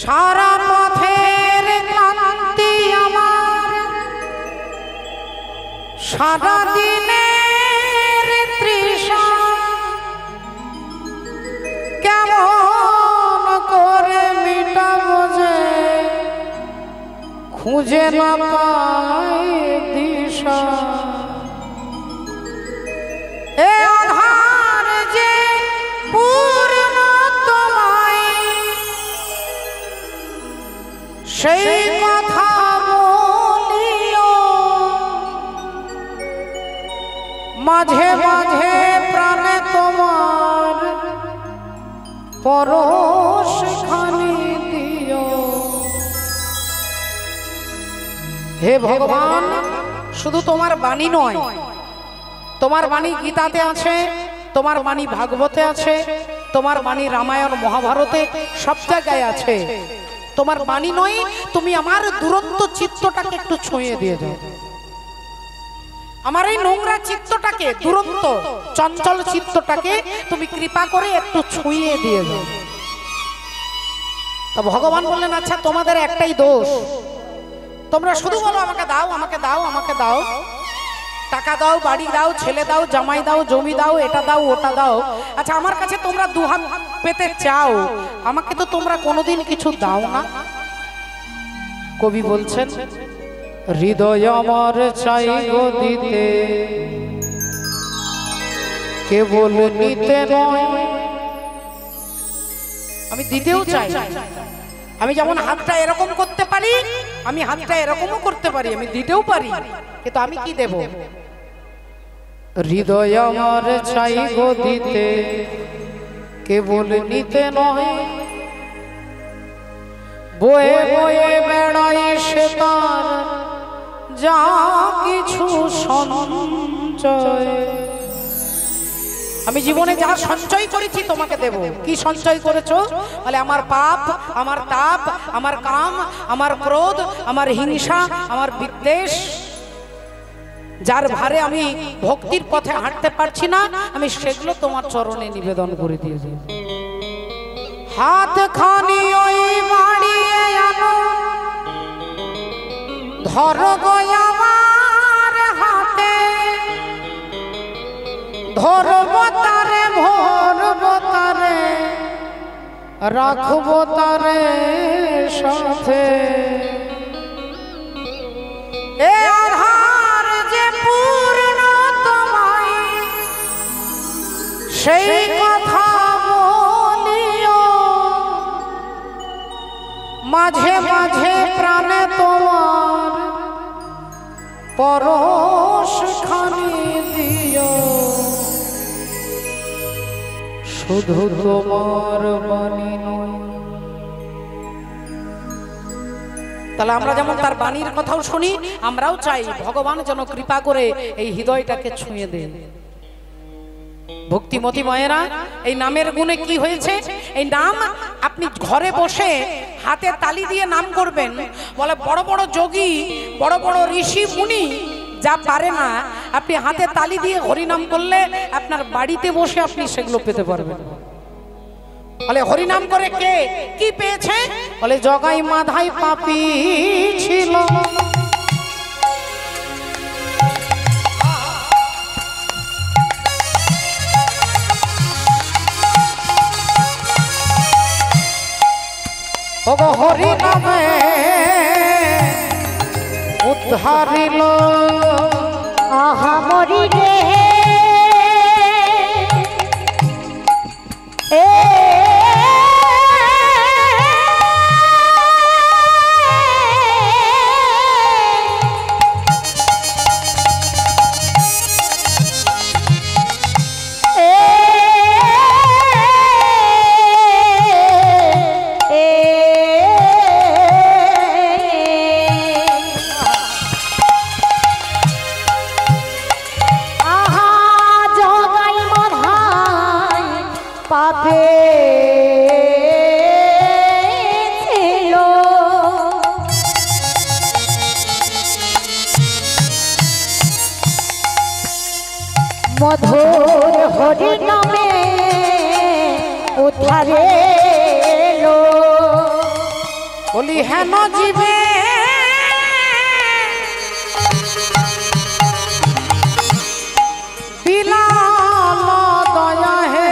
সারা পথের ক্লান্তি আমার, সারা দিনের তৃষা কেমন করে মিটাবো যে খুঁজে না পাই দিশা। এ আধার যে পূর্ণ তোমায় সেই কথা বলিও, মাঝে মাঝে প্রাণে তোমার পরশ খানি দিও। হে ভগবান, শুধু তোমার বাণী নয়, তোমার বাণী গীতাতে আছে, তোমার বাণী ভাগবতে আছে, তোমার বাণী রামায়ণ মহাভারতে সব জায়গায় আছে। তোমার বাণী নয়, তুমি আমার দুরন্ত চিত্তটাকে একটু ছুঁয়ে দিয়ে যাও। আমার এই নোংরা চিত্তটাকে, দুরন্ত চঞ্চল চিত্তটাকে তুমি কৃপা করে একটু ছুঁয়ে দিয়ে দাও। তা ভগবান বললেন, আচ্ছা তোমাদের একটাই দোষ, তোমরা শুধু বলো আমাকে দাও, আমাকে দাও, আমাকে দাও, টাকা দাও, বাড়ি দাও, ছেলে দাও, জামাই দাও, জমি দাও, এটা দাও, ওটা দাও। আচ্ছা আমার কাছে তোমরা দুহাত পেতে চাও, আমাকে তো তোমরা কোনোদিন কিছু দাও না। কবি বলছেন, হৃদয় আমার চাই গো দিতে, কেবল নিতে নয়। আমি দিতেও চাই, আমি যেমন হাতটা এরকম করতে পারি, আমি হাতটা এরকমও করতে পারি, আমি দিতেও পারি, কিন্তু আমি কি দেব? হৃদয় আমার চাই গো দিতে, কেবল নিতে নয়। বয়ে বয়ে বেড়াই সে তার যা কিছু সঞ্চয়। আমি জীবনে যা সঞ্চয় করেছি তোমাকে দেব। কি সঞ্চয় করেছো? বলে আমার পাপ, আমার তাপ, আমার কাম, আমার ক্রোধ, আমার হিংসা, আমার বিদ্বেষ, যার ভারে আমি ভক্তির পথে হাঁটতে পারছি না, আমি সেগুলো তোমার চরণে নিবেদন করে দিয়েছি। হাত খানি ওই বাড়িয়ে আনো, ধরো গো আমার হাতে, ধরবো তারে, ভরবো তারে, রাখবো তারে সাথে। এ আধার যে পূর্ণ তোমায় সেই কথা বলিও, মাঝে মাঝে প্রাণে তোমার পরশ খানি দিও, শুধু তোমার বাণী নয়। তাহলে আমরা যেমন তার বাণীর কথাও শুনি, আমরাও চাই ভগবান যেন কৃপা করে এই হৃদয়টাকে ছুঁয়ে দেন। ভক্তিমতী মায়েরা, এই নামের গুণে কি হয়েছে? এই নাম আপনি ঘরে বসে হাতে তালি দিয়ে নাম করবেন। বলে বড় বড় যোগী, বড় বড় ঋষি মুনি যা পারে না, আপনি হাতে তালি দিয়ে হরিনাম করলে আপনার বাড়িতে বসে আপনি সেগুলো পেতে পারবেন। বলে হরিনাম করে কে কি পেয়েছে? বলে জগাই মাধাই পাপী ছিল, ওগো হরি নামে উদ্ধারিল। আহা মরি রে এ মধুর হরি নামে উদ্ধারে এলো। বলি হেন জীবে বিলাল দয়া হে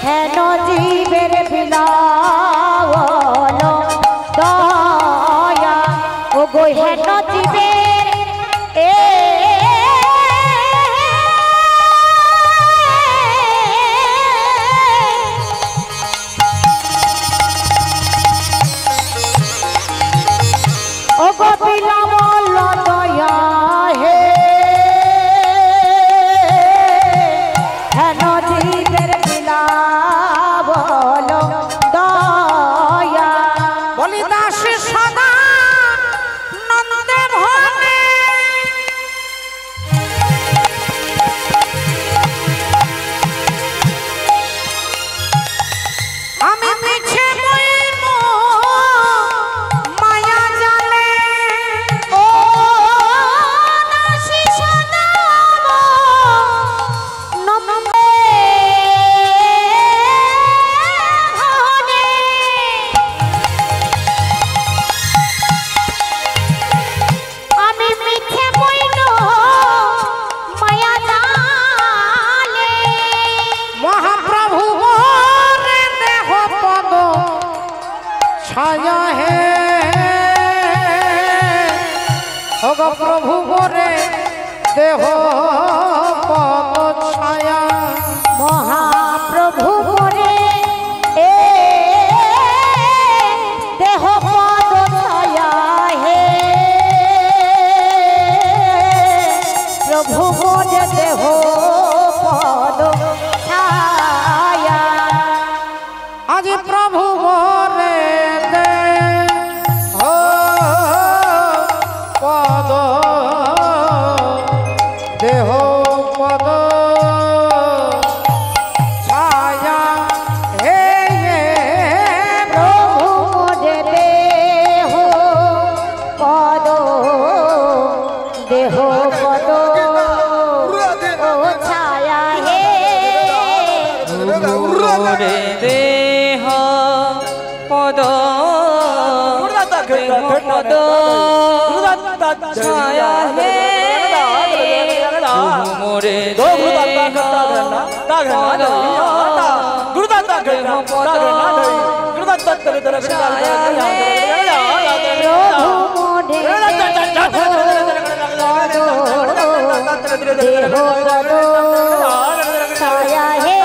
হেন জীবের বিলাল দয়া ও গো হেন জীবের ও গো বিলাল দয়া হে হেন জীবের বিলাল দয়া। বলি দাসী সদা নন্দে ভনে আমি মিছে মইব মায়া জালে ও দাসী সদা নন্দে ভনে আমি মিথ্যে বইল মায়া জালে। মহাপ্রভু রে দেহ পদ ছায়া হে ওগ প্রভু রে দেহ পদ ছায়া মহাপ্রভু মোরে এ দেহ পদ ছায়া হে প্রভু মোরে দেহ পদ ছায়া। আজ প্রভু রে দেহ পদ দেহ পদ ছায়া হে প্রভু মোরে দেহ পদ দেহ পদ ও ছায়া হে রে দেহ পদ পদ ছায়া হে মোরে ছায়া হে মোরে দেহ পদ দেহ পদ ছায়া হে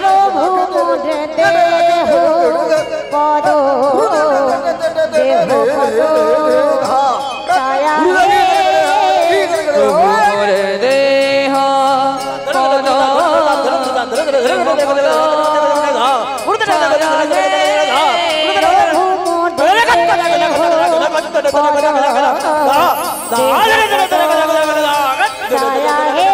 প্রভু মোরে দেহ পদ দেহ পদ ছায়া হে মোরে দেহ পদ ছায়া হে মোরে দেহ পদ ছায়া হে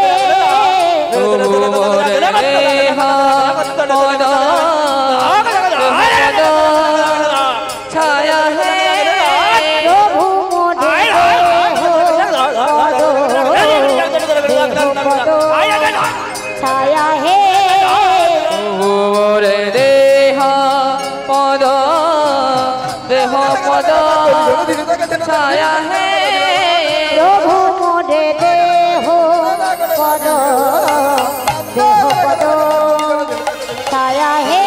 প্রভু মোরে ছায়া হে মোরে দেহ পদ দেহ পদ ছায়া হে প্রভু মোরে দেহ পদ দেহ পদ ছায়া হে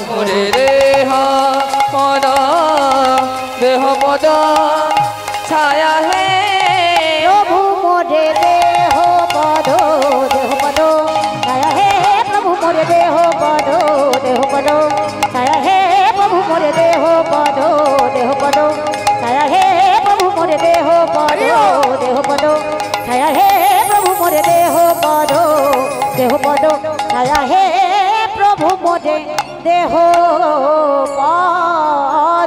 মোরে দেহ পদ দেহ পদ ছায়া হে প্রভু মোরে দেহ পদ দেহ পদ ছায়া হে প্রভু মোরে দেহ পদ দেহ পদ ছায়া হে প্রভু মোরে দেহ পদ দেহ পদ ছায়া হে প্রভু মোরে দেহ পদ দেহ পদ ছায়া হে প্রভু মোরে দেহ পদ দেহ পদ ছায়া হে প্রভু মোরে দেহ পদ।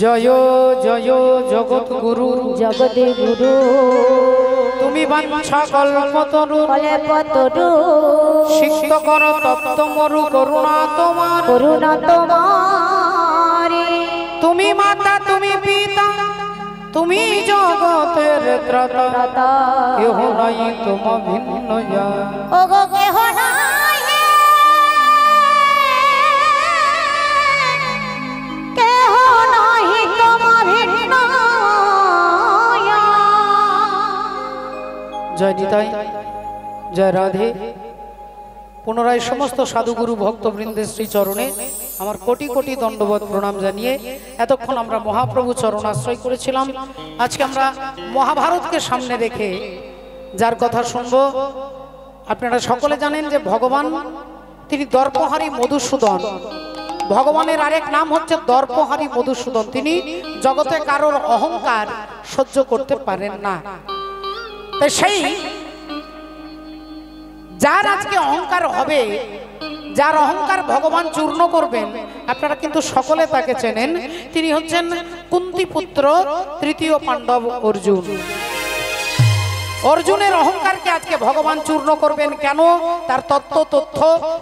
জয় জয় জগৎ গুরু জগৎ গুরু তুমি বাঞ্ছা কল্পতরু কল্পতরু সিক্ত কর তপ্ত মরু করুণা তোমার করুণা তোমারি তুমি মাতা তুমি পিতা তুমি জগতের ত্রাতা কেহ নাই তোমা ভিন্ন যা ওগো কেহ নাই কেহ নাই তোমা ভিন্ন জয় নিতাই জয় রাধে। পুনরায় সমস্ত সাধুগুরু ভক্তবৃন্দের শ্রী চরণে আমার কোটি কোটি দণ্ডবোধ প্রণাম জানিয়ে এতক্ষণ আমরা মহাপ্রভু চরণ আশ্রয় করেছিলাম। আজকে আমরা মহাভারতকে সামনে রেখে যার কথা শুনবো, আপনারা সকলে জানেন যে ভগবান তিনি দর্পহারী মধুসূদন। ভগবানের আরেক নাম হচ্ছে দর্পহারী মধুসূদন। তিনি জগতে কারোর অহংকার সহ্য করতে পারেন না। তাই সেই যার আজকে অহংকার হবে, যার অহংকার ভগবান চূর্ণ করবেন, আপনারা কিন্তু সকলে তাকে চেনেন। তিনি হচ্ছেন কুন্তিপুত্র তৃতীয় পাণ্ডব অর্জুন। অর্জুনের অহংকারকে আজকে ভগবান চূর্ণ করবেন কেন, তার তথ্য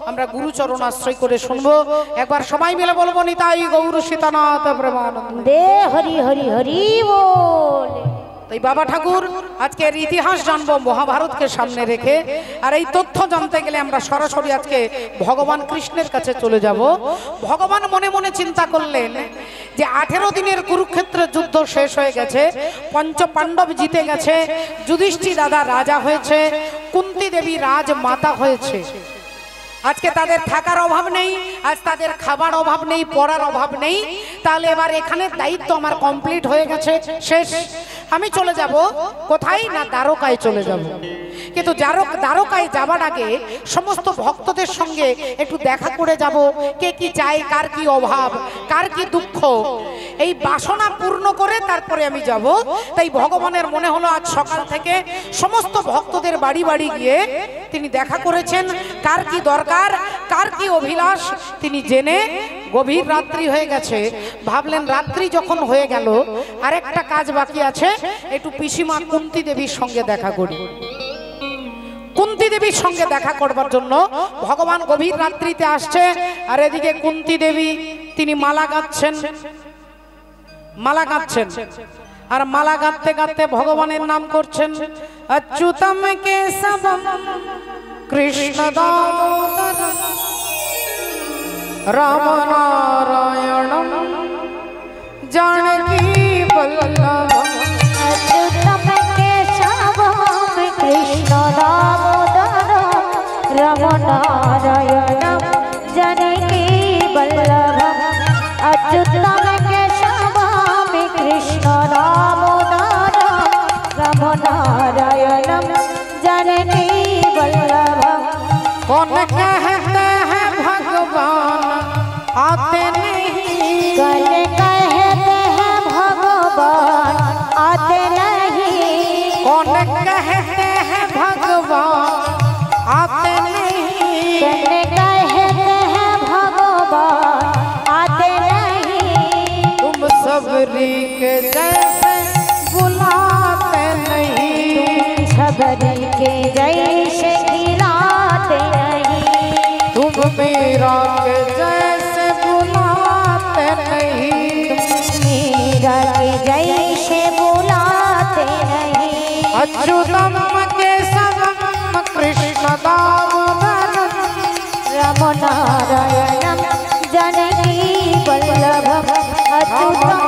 আমরা গুরুচরণ আশ্রয় করে শুনবো। একবার সবাই মিলে বলবো নিতাই গৌর সীতানাথ প্রেমানন্দ দে হরি হরি হরি বল। তাই বাবা ঠাকুর আজকের ইতিহাস জানবো মহাভারতকে সামনে রেখে। আর এই তথ্য জানতে গেলে আমরা সরাসরি আজকে ভগবান কৃষ্ণের কাছে চলে যাব। ভগবান মনে মনে চিন্তা করলেন যে 18 দিনের কুরুক্ষেত্রের যুদ্ধ শেষ হয়ে গেছে, পঞ্চ পাণ্ডব জিতে গেছে, যুধিষ্ঠির দাদা রাজা হয়েছে, কুন্তি দেবী রাজমাতা হয়েছে। আজকে তাদের থাকার অভাব নেই, আজ তাদের খাবার অভাব নেই, পড়ার অভাব নেই। তাহলে এবার এখানে দায়িত্ব আমার কমপ্লিট হয়ে গেছে, শেষ। আমি চলে যাব কোথায় না, দ্বারকায় চলে যাব। কিন্তু দ্বারকায় যাবার আগে সমস্ত ভক্তদের সঙ্গে একটু দেখা করে যাব। কে কি চায়, কার কি অভাব, কার কি দুঃখ, এই বাসনা পূর্ণ করে তারপরে আমি যাব। তাই ভগবানের মনে হলো আজ সকাল থেকে সমস্ত ভক্তদের বাড়ি বাড়ি গিয়ে তিনি দেখা করেছেন, কার কি দরকার, কার কি অভিলাষ তিনি জেনে। গভীর রাত্রি হয়ে গেছে, ভাবলেন রাত্রি যখন হয়ে গেল আরেকটা কাজ বাকি আছে, একটু পিসিমা কুন্তি দেবীর সঙ্গে দেখা করি। কুন্তি দেবীর সঙ্গে দেখা করবার জন্য ভগবান গভীর রাত্রিতে আসছে। আর এদিকে কুন্তি দেবী তিনি মালা গাঁথছেন, আর মালা গাঁথতে গাঁথতে ভগবানের নাম করছেন। অচ্যুতম কেশবম কৃষ্ণ দামোদরম রাম নারায়ণম জানকী বল্লভম। অচ্যুতম কেশবম কৃষ্ণ দামোদরম রাম নারায়ণম জানকী বল্লভম। অচ্যুতম কেশবম কৃষ্ণ দামোদরম রাম নারায়ণম জানকী বল্লভম। कौन कहते हैं भगवान आते नहीं, कौन कहते हैं भगवान आते नहीं, कौन कहते हैं भगवान आते नहीं, कौन कहते हैं भगवान आते नहीं, तुम सबरी के जैसे बुलाते नहीं, छबरी के जैसे खिलाते नहीं, तुम मीरा के जैसे बुलाते नहीं, मीरा के जैसे बुलाते नहीं। अच्युतम केशवम कृष्ण दामोदरम राम नारायणम जानकी वल्लभम। अच्युतम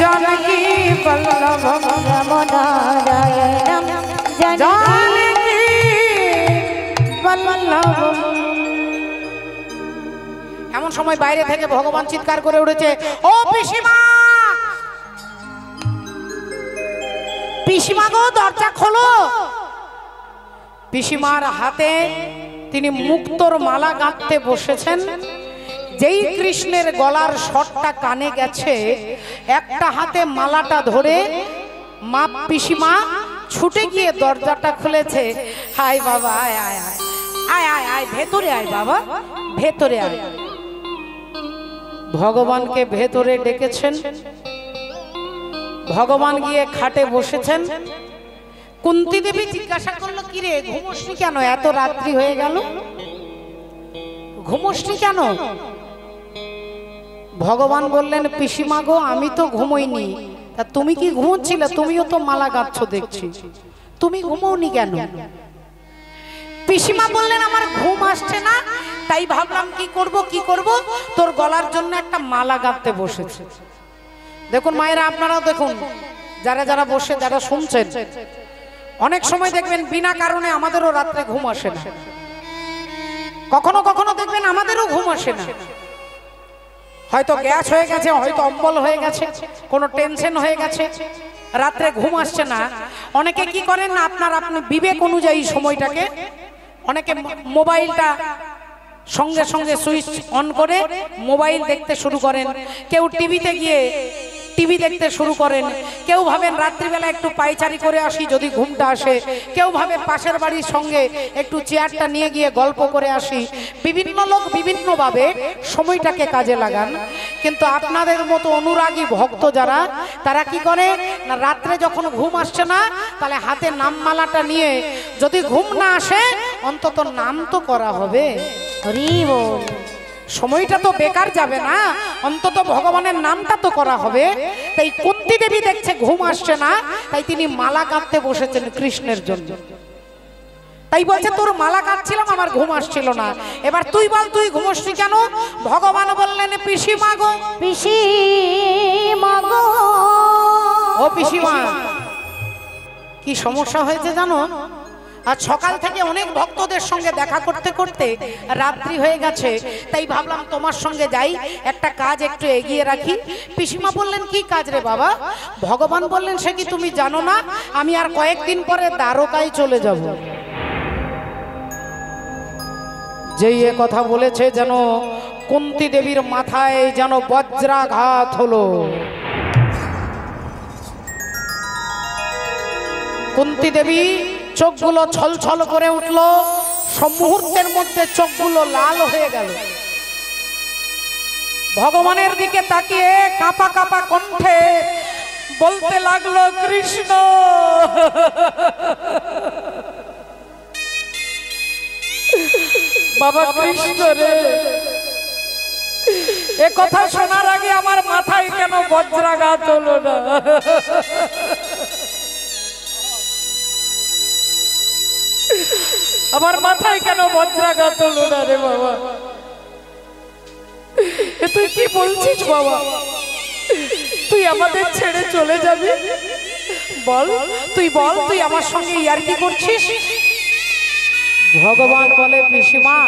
जानकी वल्लभम राम नारायणम जानकी वल्लभम। এমন সময় বাইরে থেকে ভগবান চিৎকার করে উঠেছে, ও পিসিমা, পিসিমা গো দরজা খোলো। পিসিমার হাতে তিনি মুক্তোর মালা গাঁথতে বসেছেন। যেই কৃষ্ণের গলার শটটা কানে গেছে, একটা হাতে মালাটা ধরে মা পিসিমা ছুটে গিয়ে দরজাটা খুলেছে। হাই বাবা, আয় আয় আয় আয় আয় আয়, ভেতরে আয় বাবা, ভেতরে আয়। ভগবানকে ভেতরে ডেকেছেন। ভগবান গিয়ে খাটে বসেছেন। কুন্তী দেবী জিজ্ঞাসা করলো, কি রে ঘুমোসনি কেন, এত রাত্রি হয়ে গেল, ঘুমোসনি কেন? ভগবান বললেন, পিসিমা গো, আমি তো ঘুমোইনি, তা তুমি কি ঘুমোচ্ছিলে? তুমিও তো মালা গাচ্ছ দেখছি, তুমি ঘুমোওনি কেন? পিসিমা বললেন, আমার ঘুম আসছে না, তাই ভাবলাম কি করব, তোর গলার জন্য একটা মালা গাঁথতে বসেছে। দেখুন মায়েরা, আপনারাও দেখুন, যারা যারা বসে যারা শুনছেন, অনেক সময় দেখবেন বিনা কারণে আমাদেরও রাত্রে ঘুম আসে না। কখনো কখনো দেখবেন আমাদেরও ঘুম আসে না, হয়তো গ্যাস হয়ে গেছে, হয়তো অম্বল হয়ে গেছে, কোনো টেনশন হয়ে গেছে, রাত্রে ঘুম আসছে না। অনেকে কি করেন না, আপনি বিবেক অনুযায়ী সময়টাকে, অনেকে মোবাইলটা সঙ্গে সঙ্গে সুইচ অন করে মোবাইল দেখতে শুরু করেন, কেউ টিভিতে গিয়ে টিভি দেখতে শুরু করেন, কেউ ভাবেন রাত্রিবেলা একটু পায়চারি করে আসি যদি ঘুমটা আসে, কেউ ভাবে পাশের বাড়ির সঙ্গে একটু চেয়ারটা নিয়ে গিয়ে গল্প করে আসি। বিভিন্ন লোক বিভিন্নভাবে সময়টাকে কাজে লাগান, কিন্তু আপনাদের মতো অনুরাগী ভক্ত যারা, তারা কি করে না, রাত্রে যখন ঘুম আসছে না, তাহলে হাতে নামমালাটা নিয়ে, যদি ঘুম না আসে অন্তত নাম তো করা হবে। হরি বল। সময়টা তো বেকার যাবে না, অন্তত ভগবানের নামটা তো করা হবে। তাই কুন্তী দেবী দেখছে ঘুম আসছে না, তাই তিনি মালা গাঁথতে বসেছেন কৃষ্ণের জন্য। তাই বলছে, তোর মালা গাঁথছিলাম, আমার ঘুম আসছিল না, এবার তুই বল, তুই ঘুমোসনি কেন? ভগবান বললেন, পিসিমা গো, পিসিমা গো, ও পিসিমা, কি সমস্যা হয়েছে জানো? আজ সকাল থেকে অনেক ভক্তদের সঙ্গে দেখা করতে করতে রাত্রি হয়ে গেছে, তাই ভাবলাম তোমার সঙ্গে যাই, একটা কাজ একটু এগিয়ে রাখি। পিসিমা বললেন, কি কাজ রে বাবা? ভগবান বললেন, সে কি তুমি জানো না, আমি আর কয়েকদিন পরে দ্বারকায় চলে যাব। যেই এ কথা বলেছে, যেন কুন্তী দেবীর মাথায় যেন বজ্রাঘাত হলো। কুন্তী দেবী চোখগুলো ছলছল করে উঠল, মুহূর্তের মধ্যে চোখগুলো লাল হয়ে গেল। ভগবানের দিকে তাকিয়ে কাঁপা কাঁপা কণ্ঠে বলতে লাগলো, কৃষ্ণ, বাবা কৃষ্ণ রে, এ কথা শোনার আগে আমার মাথায় কেন বজ্রাঘাত হলো না? আমার মাথায় কেন বজ্রাঘাত হলো না রে বাবা? এ তুই কি বলছিস বাবা? তুই আমাদের ছেড়ে চলে যাবি? বল, তুই বল, তুই আমার সঙ্গে ইয়ার্কি করছিস? ভগবান বলে, পিসিমা,